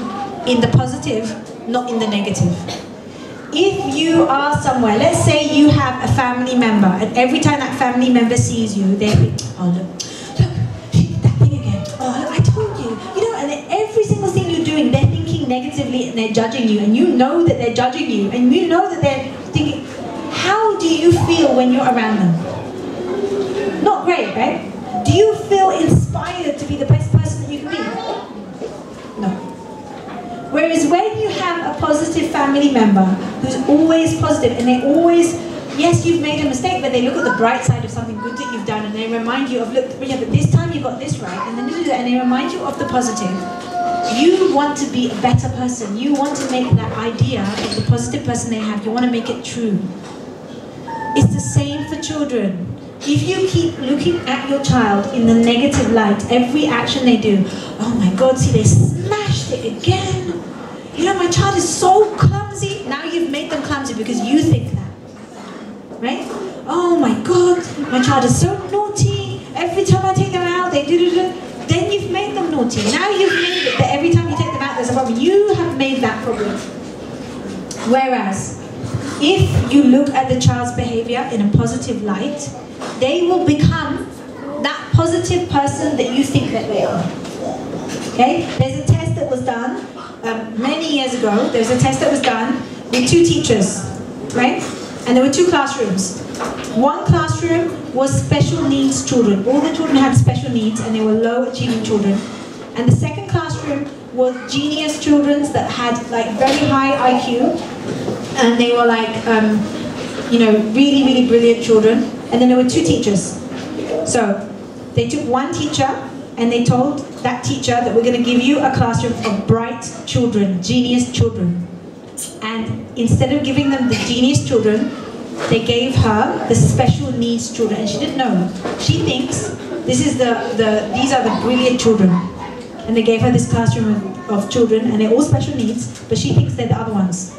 in the positive, not in the negative. If you are somewhere, let's say you have a family member, and every time that family member sees you, they think, oh look, she did that thing again. Oh, look, I told you. You know, and then every single thing you're doing, they're thinking negatively and they're judging you, and you know that they're judging you, and you know that they're thinking. How do you feel when you're around them? Not great, right? Do you feel inspired to be the best person that you can be? No. Whereas when you have a positive family member who's always positive, and they always, yes, you've made a mistake, but they look at the bright side of something good that you've done, and they remind you of, look, yeah, but this time you got this right, and then and they remind you of the positive. You want to be a better person. You want to make that idea of the positive person they have, you want to make it true. It's the same for children. If you keep looking at your child in the negative light, every action they do, oh my God, see, they smashed it again. You know, my child is so clumsy. clumsy, now you've made them clumsy because you think that. Right? Oh my God, my child is so naughty. Every time I take them out, they do. Then you've made them naughty. Now you've made it that every time you take them out, there's a problem. You have made that problem. Whereas, if you look at the child's behavior in a positive light, they will become that positive person that you think that they are. Okay? There's a test that was done many years ago. There's a test that was done with 2 teachers, right? And there were 2 classrooms. One classroom was special needs children. All the children had special needs and they were low achieving children. And the second classroom was genius children that had like very high IQ. And they were like, you know, really, really brilliant children. And then there were 2 teachers. So they took one teacher and they told that teacher that we're going to give you a classroom of bright children, genius children. And instead of giving them the genius children, they gave her the special needs children, and she didn't know. She thinks these are the brilliant children, and they gave her this classroom of children, and they're all special needs, but she thinks they're the other ones.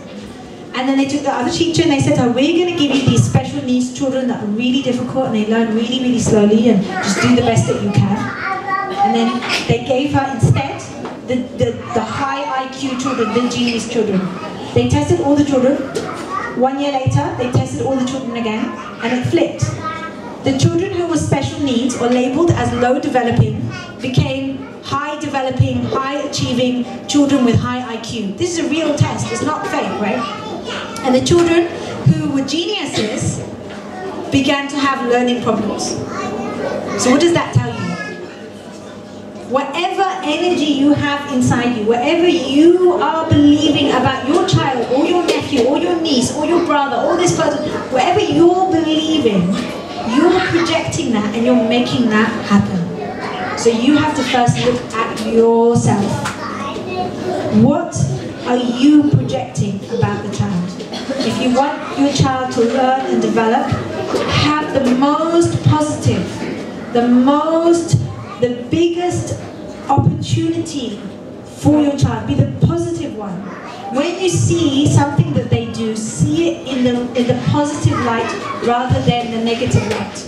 And then they took the other teacher and they said to her, we're going to give you these special needs children that are really difficult and they learn really, really slowly, and just do the best that you can. And then they gave her instead the high IQ children, the genius children. They tested all the children. 1 year later, they tested all the children again, and it flipped. The children who were special needs or labeled as low developing became high developing, high achieving children with high IQ. This is a real test, it's not fake, right? And the children who were geniuses began to have learning problems. So what does that tell you? Whatever energy you have inside you, whatever you are believing about your child, or your nephew, or your niece, or your brother, or this person, whatever you're believing, you're projecting that and you're making that happen. So you have to first look at yourself. What are you projecting about the child? If you want your child to learn and develop, have the most positive, the biggest opportunity for your child. Be the positive one. When you see something that they do, see it in the positive light rather than the negative light.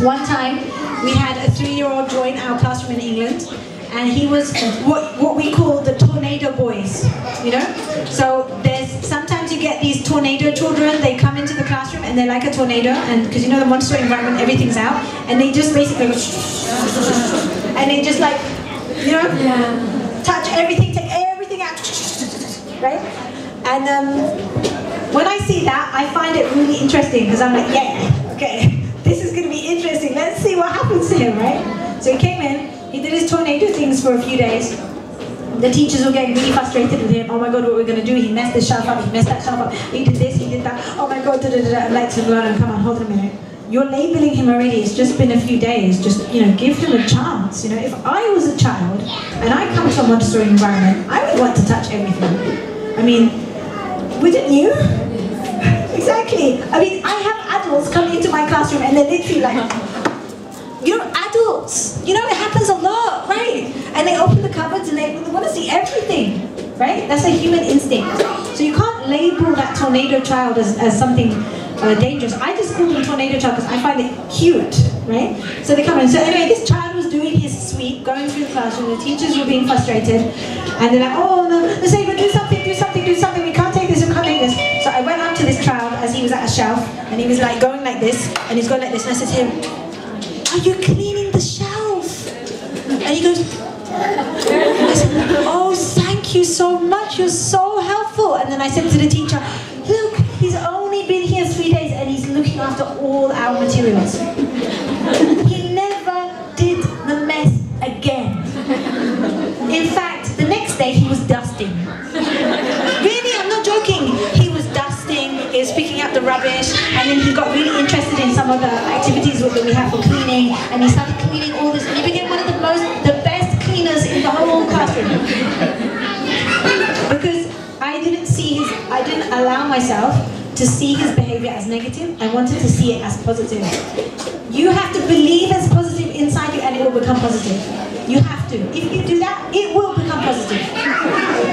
One time we had a 3-year-old join our classroom in England, and he was what we call the tornado boys, you know? So sometimes you get these tornado children, they come into the classroom and they're like a tornado, and because you know the Montessori environment, everything's out, and they just basically go and they just like, you know, touch everything, take everything out, right? And when I see that, I find it really interesting, because I'm like, yeah, okay, this is going to be interesting, let's see what happens to him, right? So he came in, he did his tornado things for a few days. The teachers were getting really frustrated with him. Oh my God, what we're going to do? He messed this shelf up, he messed that shelf up, he did this, he did that. Oh my God, I'm like, to learn, come on, hold on a minute. You're labeling him already, it's just been a few days, just, you know, give him a chance. You know, if I was a child and I come to a Montessori environment, I would want to touch everything. I mean, wouldn't you? Exactly. I mean, I have adults come into my classroom and they're literally like, you know, adults, you know, it happens a lot, right? And they open the cupboards and they want to see everything, right? That's a human instinct. So you can't label that tornado child as something dangerous. I just call them tornado child because I find it cute, right? So they come in. So anyway, this child was doing his sweep, going through the classroom. The teachers were being frustrated, and they're like, "Oh no, Nusaibah, do something, do something, do something. We can't take this, we can't take this." So I went up to this child as he was at a shelf, and he was like going like this, and he's going like this, and I said to him, "Are you cleaning the shelf?" And he goes, I said, "Oh, thank you so much. You're so helpful." And then I said to the teacher, "Look, he's only been here 3 days and he's looking after all our materials. He never did the mess again. In fact, the next day he was dusting." Really, I'm not joking. He was dusting, he was picking up the rubbish, and then he got really interested in some of the activities that we have for cleaning, and he started cleaning all this, and he became one of the best cleaners in the whole classroom. Because I didn't allow myself to see his behavior as negative. I wanted to see it as positive. You have to believe it's positive inside you and it will become positive. You have to. If you do that, it will become positive.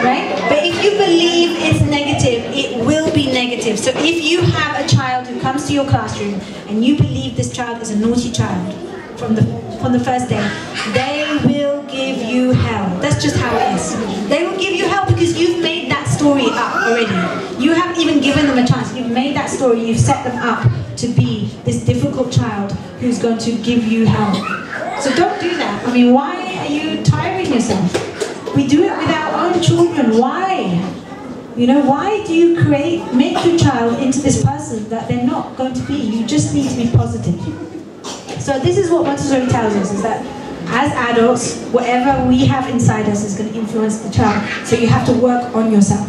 Right? But if you believe it's negative, negative, it will be negative. So if you have a child who comes to your classroom and you believe this child is a naughty child from the first day, they will give you hell. That's just how it is. They will give you hell because you've made that story up already. You haven't even given them a chance. You've made that story, you've set them up to be this difficult child who's going to give you hell. So don't do that. I mean, why are you tiring yourself? We do it with our own children. Why? You know, why do you make your child into this person that they're not going to be? You just need to be positive. So this is what Montessori tells us, is that as adults, whatever we have inside us is going to influence the child. So you have to work on yourself.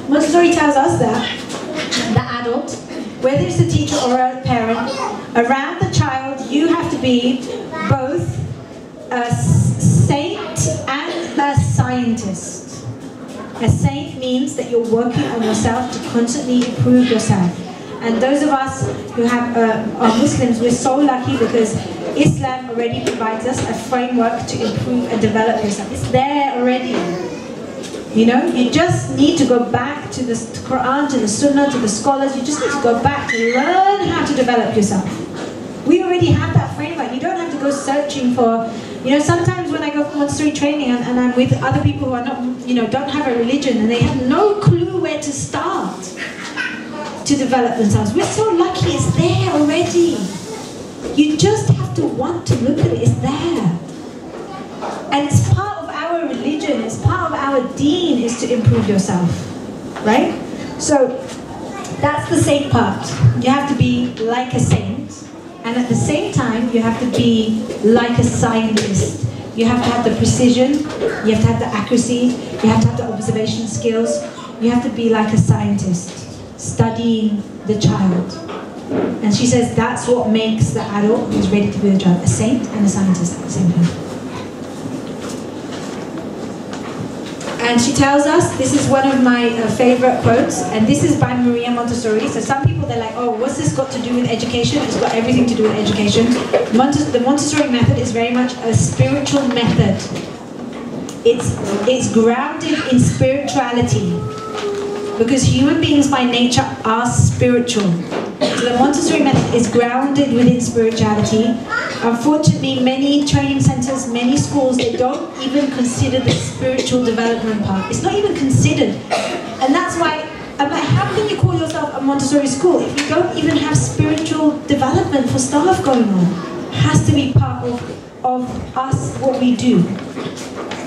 Montessori tells us that the adult, whether it's a teacher or a parent, around the child, you have to be both a saint and a scientist. A saint means that you're working on yourself to constantly improve yourself. And those of us who have, are Muslims, we're so lucky because Islam already provides us a framework to improve and develop yourself. It's there already. You know, you just need to go back to the Quran, to the Sunnah, to the scholars. You just need to go back to learn how to develop yourself. We already have that framework. You don't have to go searching for, you know, sometimes when I go for Montessori training and I'm with other people who are not, you know, don't have a religion and they have no clue where to start to develop themselves. We're so lucky, it's there already. You just have to want to look at it, it's there. And it's part of our religion, it's part of our deen is to improve yourself, right? So that's the saint part. You have to be like a saint, and at the same time you have to be like a scientist. You have to have the precision, you have to have the accuracy, you have to have the observation skills. You have to be like a scientist, studying the child. And she says that's what makes the adult who's ready to be a child, a saint and a scientist at the same time. And she tells us, this is one of my favorite quotes, and this is by Maria Montessori. So some people, they're like, oh, what's this got to do with education? It's got everything to do with education. The Montessori method is very much a spiritual method. It's grounded in spirituality, because human beings by nature are spiritual. So the Montessori method is grounded within spirituality. Unfortunately, many training centers, many schools, they don't even consider the spiritual development part. It's not even considered. And that's why I'm like, how can you call yourself a Montessori school if you don't even have spiritual development for staff going on? It has to be part of us, what we do.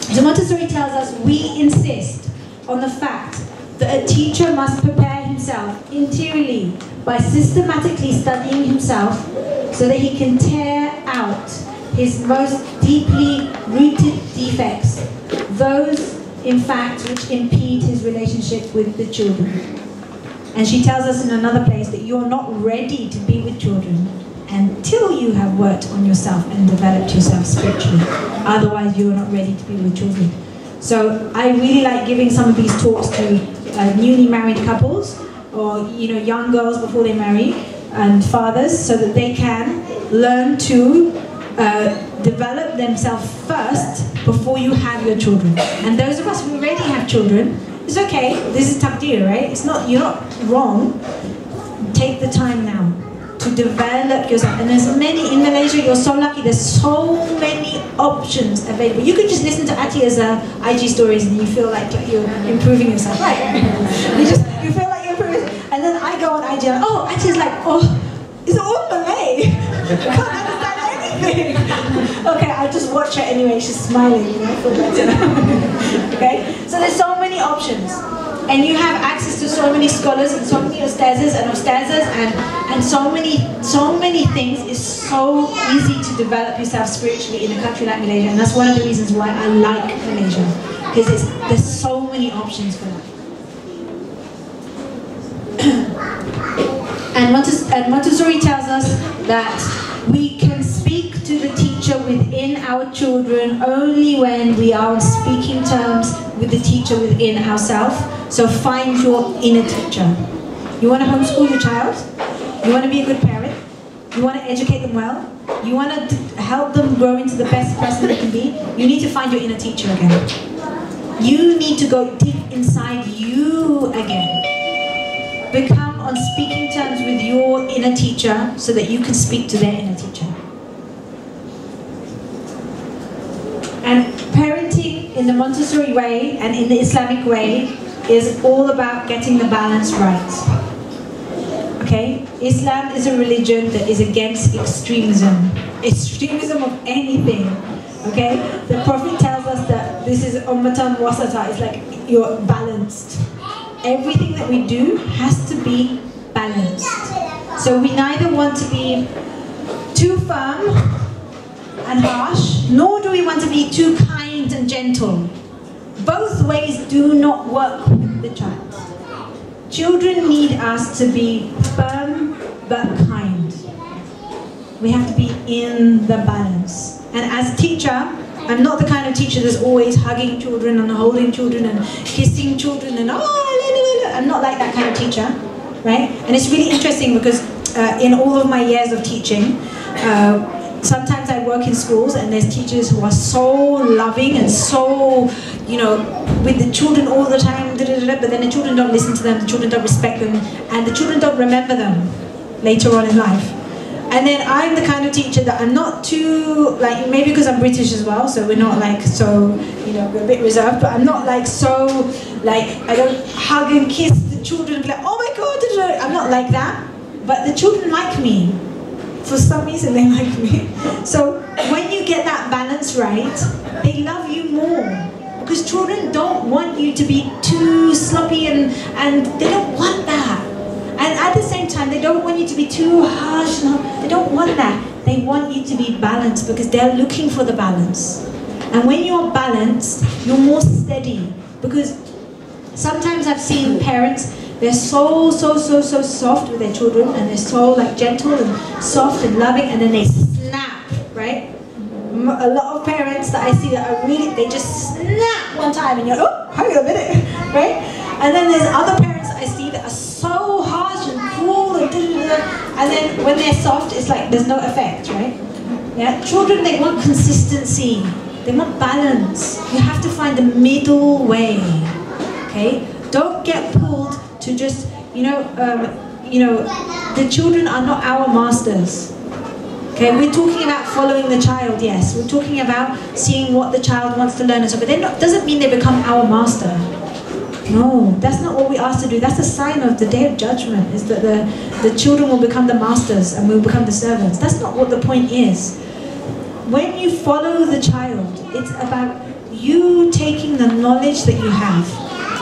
So Montessori tells us we insist on the fact that a teacher must prepare himself interiorly by systematically studying himself so that he can tear out his most deeply rooted defects, those, in fact, which impede his relationship with the children. And she tells us in another place that you're not ready to be with children until you have worked on yourself and developed yourself spiritually. Otherwise, you're not ready to be with children. So I really like giving some of these talks to newly married couples, or young girls before they marry, and fathers, so that they can learn to develop themselves first before you have your children. And those of us who already have children, it's okay. This is taqdeer, right? It's not, you're not wrong. Take the time now to develop yourself. And there's many in Malaysia. You're so lucky. There's so many options available. You could just listen to Atia's IG stories and you feel like you're improving yourself, right? You feel like you're improving. And then I go on IG and Atia's like, it's all Malay. I can't understand anything. Okay, I'll just watch her anyway. She's smiling, I feel better. Okay, so there's so many options. And you have access to so many scholars and so many ustazas and so many things. It's so easy to develop yourself spiritually in a country like Malaysia, and that's one of the reasons why I like Malaysia, because there's so many options for that. And Montessori tells us that we can speak to the teacher within our children only when we are on speaking terms with the teacher within ourselves. So find your inner teacher. You want to homeschool your child? You want to be a good parent? You want to educate them well? You want to help them grow into the best person they can be? You need to find your inner teacher again. You need to go deep inside you again. Become on speaking terms with your inner teacher so that you can speak to their inner teacher. And parenting in the Montessori way and in the Islamic way is all about getting the balance right. Okay? Islam is a religion that is against extremism. Extremism of anything. Okay? The Prophet tells us that this is ummatan wasata. It's like you're balanced. Everything that we do has to be balanced. So we neither want to be too firm and harsh, nor do we want to be too kind and gentle. Both ways do not work with the child. Children need us to be firm but kind. We have to be in the balance. And as a teacher, I'm not the kind of teacher that's always hugging children and holding children and kissing children and I'm not like that kind of teacher, right? And it's really interesting because in all of my years of teaching, sometimes I work in schools and there's teachers who are so loving and so, you know, with the children all the time, but then the children don't listen to them, the children don't respect them, and the children don't remember them later on in life. And then I'm the kind of teacher that I'm not too, like, maybe because I'm British as well, so we're not like so, you know, we're a bit reserved, but I'm not like so, like, I don't hug and kiss the children and be like, oh my God, I'm not like that. But the children like me. For some reason they like me. So when you get that balance right, they love you more. Because children don't want you to be too sloppy and they don't want that. And at the same time, they don't want you to be too harsh. No, they don't want that. They want you to be balanced because they're looking for the balance. And when you're balanced, you're more steady. Because sometimes I've seen parents, they're so soft with their children and they're so like gentle and soft and loving and then they snap, right? A lot of parents that I see that are really, they just snap one time and you're, oh, hang on a minute, right? And then there's other parents that I see that are so harsh and cruel and then when they're soft, it's like there's no effect, right? Yeah, children, they want consistency, they want balance. You have to find the middle way, okay? Don't get pulled to just, the children are not our masters. Okay, we're talking about following the child, yes. We're talking about seeing what the child wants to learn and so, but doesn't mean they become our master. No, that's not what we asked to do. That's a sign of the day of judgment, is that the children will become the masters and we'll become the servants. That's not what the point is. When you follow the child, it's about you taking the knowledge that you have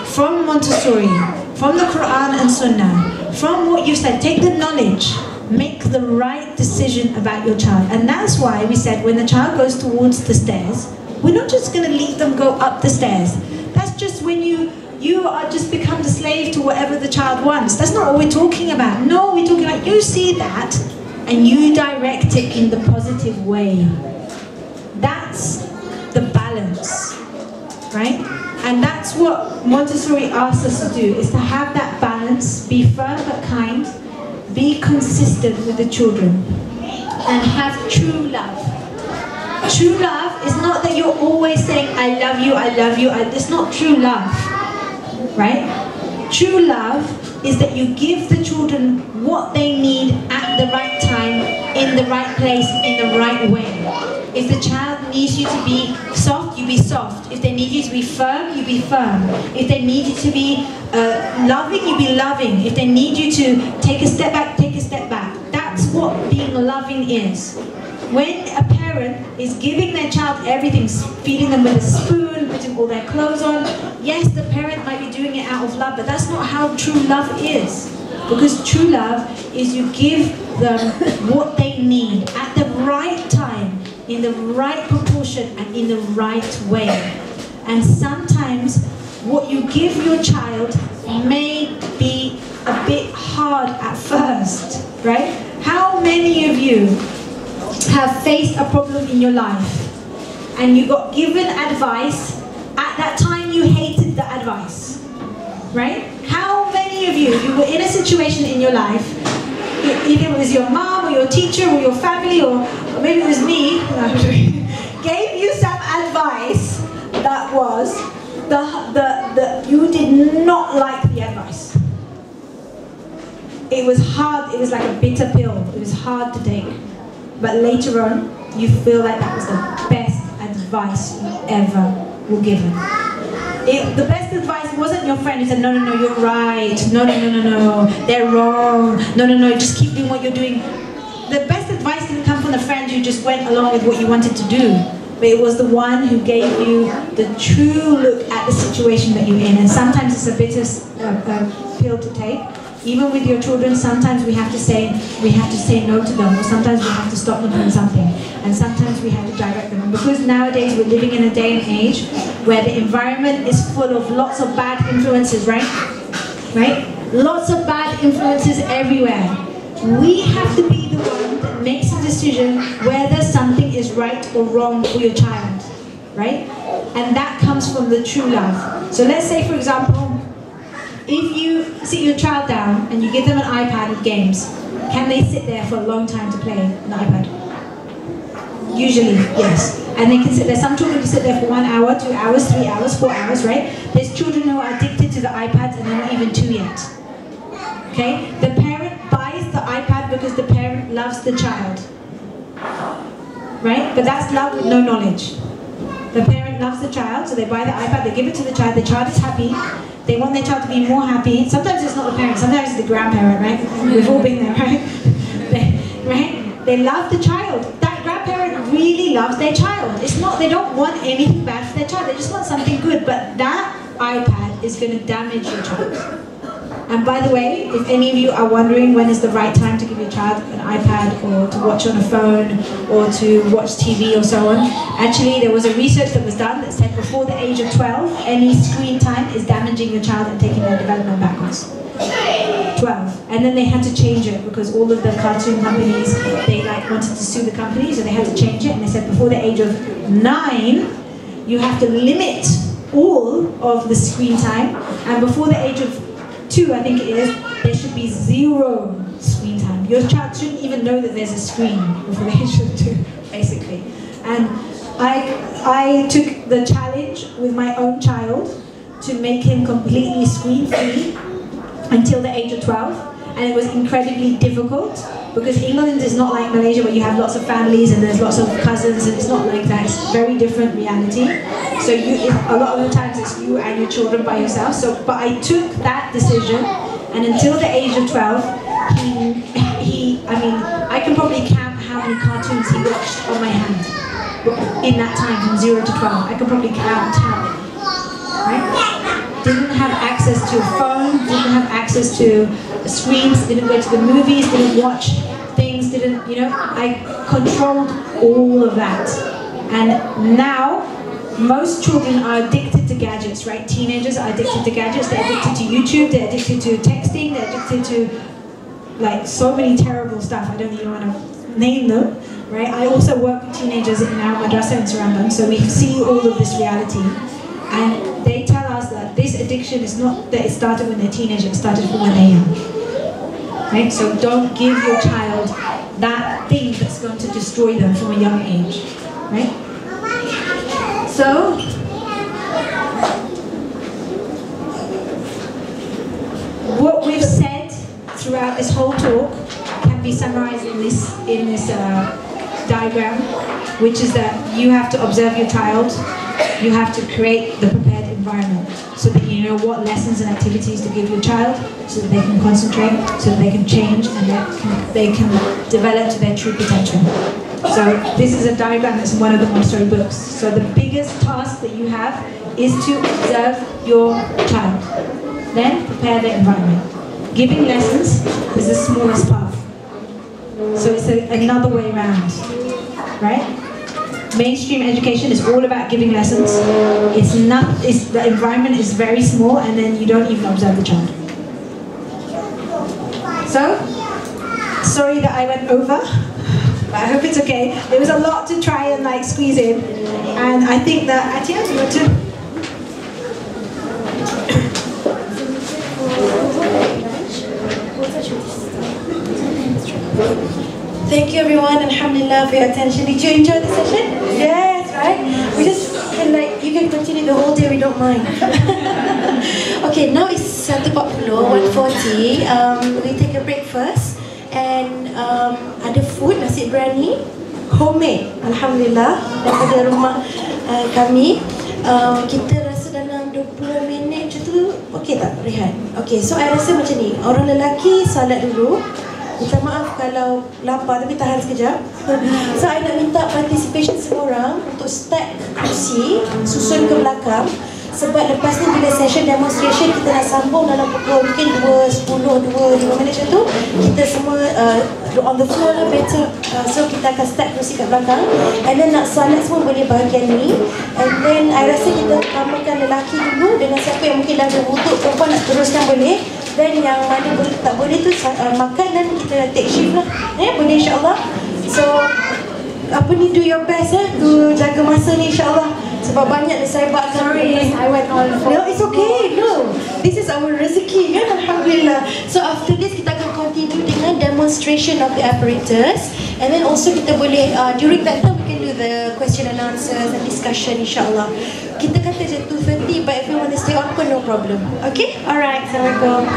from Montessori, from the Quran and Sunnah, from what you've said, take the knowledge, make the right decision about your child. And that's why we said when the child goes towards the stairs, we're not just going to leave them go up the stairs. That's just when you are just become the slave to whatever the child wants. That's not what we're talking about. No, we're talking about you see that and you direct it in the positive way. That's the balance, right? And that's what Montessori asks us to do, is to have that balance, be firm but kind, be consistent with the children, and have true love. True love is not that you're always saying, I love you, I love you. It's not true love, right? True love is that you give the children what they need at the right time, in the right place, in the right way. If the child needs you to be soft, you be soft. If they need you to be firm, you be firm. If they need you to be loving, you be loving. If they need you to take a step back, take a step back. That's what being loving is. When a parent is giving their child everything, feeding them with a spoon, putting all their clothes on, yes, the parent might be doing it out of love, but that's not how true love is. Because true love is you give them what they need at the right time, in the right proportion and in the right way. And sometimes what you give your child may be a bit hard at first, right? How many of you have faced a problem in your life and you got given advice, at that time you hated the advice, right? How many of you were in a situation in your life, either it was your mom or your teacher or your family or maybe it was me, gave you some advice that was you did not like the advice. It was hard, it was like a bitter pill. It was hard to take. But later on, you feel like that was the best advice you ever were given. The best advice wasn't your friend who said, no, no, no, you're right. No, no, no, no, no, they're wrong. No, no, no, just keep doing what you're doing. The best advice didn't come from the friend who just went along with what you wanted to do. But it was the one who gave you the true look at the situation that you're in. And sometimes it's a bitter pill to take. Even with your children, sometimes we have to say no to them, or sometimes we have to stop them from something, and sometimes we have to direct them. And because nowadays we're living in a day and age where the environment is full of lots of bad influences, right? Right? Lots of bad influences everywhere. We have to be the one that makes a decision whether something is right or wrong for your child, right? And that comes from the true love. So let's say, for example, if you sit your child down and you give them an iPad with games, can they sit there for a long time to play an iPad? Usually, yes. And they can sit there. Some children can sit there for 1 hour, 2 hours, 3 hours, 4 hours, right? There's children who are addicted to the iPads and they're not even 2 yet. Okay? The parent buys the iPad because the parent loves the child. Right? But that's love with no knowledge. The parent loves the child, so they buy the iPad, they give it to the child is happy. They want their child to be more happy. Sometimes it's not the parent, sometimes it's the grandparent, right? We've all been there, right? They love the child. That grandparent really loves their child. It's not, they don't want anything bad for their child, they just want something good. But that iPad is going to damage your child. And by the way, if any of you are wondering when is the right time to give your child an iPad or to watch on a phone or to watch TV or so on, actually there was a research that was done that said before the age of 12, any screen time is damaging your child and taking their development backwards. 12. And then they had to change it because all of the cartoon companies, they wanted to sue the company, so they had to change it, and they said before the age of 9, you have to limit all of the screen time, and before the age of 2, I think it is, there should be 0 screen time. Your child shouldn't even know that there's a screen before the age of 2, basically. And I took the challenge with my own child to make him completely screen-free until the age of 12, and it was incredibly difficult because England is not like Malaysia where you have lots of families and there's lots of cousins, and it's not like that. It's a very different reality. So a lot of the times it's you and your children by yourself. But I took that decision, and until the age of 12, I can probably count how many cartoons he watched on my hand in that time from 0 to 12. I can probably count how many, right? Didn't have access to a phone, didn't have access to screens, didn't go to the movies, didn't watch things, I controlled all of that. And now, most children are addicted to gadgets, right? Teenagers are addicted to gadgets, they're addicted to YouTube, they're addicted to texting, they're addicted to so many terrible stuff, I don't even want to name them, right? I also work with teenagers in our madrasa in Surrounding, so we see all of this reality. And they tell us that this addiction is not that it started when they're teenagers, it started from when they're young. Right? So don't give your child that thing that's going to destroy them from a young age. Right? So, what we've said throughout this whole talk can be summarized in this diagram, which is that you have to observe your child. You have to create the prepared environment so that you know what lessons and activities to give your child so that they can concentrate, so that they can change and that they can develop to their true potential. So this is a diagram that's in one of the Montessori books. So the biggest task that you have is to observe your child. Then prepare the environment. Giving lessons is the smallest part. So it's another way around, right? Mainstream education is all about giving lessons. The environment is very small, and then you don't even observe the child. So, sorry that I went over, but I hope it's okay. There was a lot to try and squeeze in, and I think that Atia, you want to? Thank you everyone, alhamdulillah, for your attention. Did you enjoy the session? Yes, right? We just can you can continue the whole day, we don't mind. Okay, now it's 1:40, 1:40. We take a break first. And ada food, nasi biryani, homemade, Alhamdulillah, daripada rumah kami. Kita rasa dalam 20 minit macam tu, okey tak rehat? Okay, so I rasa macam ni, orang lelaki salat dulu. Minta maaf kalau lapar tapi tahan sekejap. So I nak minta participation semua orang untuk stack kursi, susun ke belakang. Sebab lepas ni bila session demonstration kita nak sambung dalam pukul mungkin 2:10, 2:05 minit macam tu, kita semua on the floor lah better. So kita akan start kursi kat belakang. And then nak solat semua boleh bahagian ni. And then I rasa kita utamakan lelaki dulu. Dengan siapa yang mungkin dah berwuduk, perempuan nak teruskan boleh. Then yang mana boleh, tak boleh tu makan dan kita take shift lah. Boleh insyaAllah. So apa ni, do your best to jaga masa ni insyaAllah. Sebab banyak Nusaibah akan I went on for... No, it's okay. No, this is our rezeki kan, Alhamdulillah. So after this kita akan continue dengan demonstration of the apparatus. And then also kita boleh during that time we can do the question and answers and discussion insyaAllah. Kita kata je 2:30, but if you want to stay on pun no problem. Okay? Alright, Assalamualaikum.